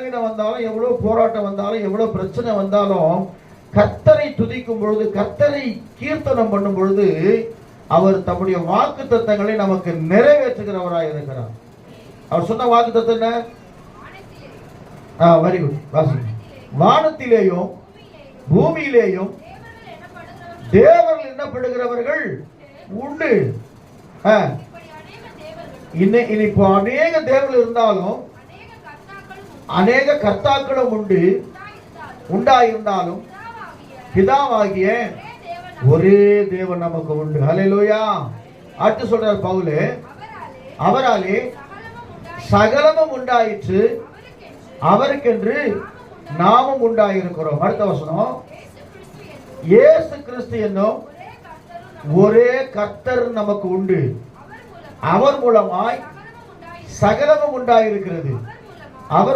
பலவீனம் வந்தாலும், எவ்வளவு போராட்டம் வந்தாலும், எவ்வளவு பிரச்சனை வந்தாலும், கர்த்தரை துதிக்கும் பொழுது, கர்த்தரை கீர்த்தனம் பண்ணும் பொழுது, அவர் தம்முடைய வாக்குத்தத்தங்களை நமக்கு நிறைவேற்றுகிறவராய் இருக்கிறார். அவர் சொன்ன வாக்குத்தத்தம் என்ன? வெரி குட், வாசிங்க. வானத்திலேயும் பூமியிலேயும் தேவர்கள் எண்ணப்படுகிறவர்கள் உண்டு. இப்போ அநேக தேவர்கள் இருந்தாலும், அநேக கர்த்தாக்களும் உண்டாயிருந்தாலும், பிதாவாகிய ஒரே தேவன் நமக்கு உண்டு. ஹல்லேலூயா. அடுத்து சொல்றார் பவுல், அவராலே சகலமும் உண்டாயிற்று, அவருக்கென்று நாமும் உண்டாயிருக்கிறோம். அடுத்த வசனம், இயேசு கிறிஸ்து என்னும் ஒரே கர்த்தர் நமக்கு உண்டு, அவர் மூலமாய் சகலமும் உண்டாயிருக்கிறது. அவர்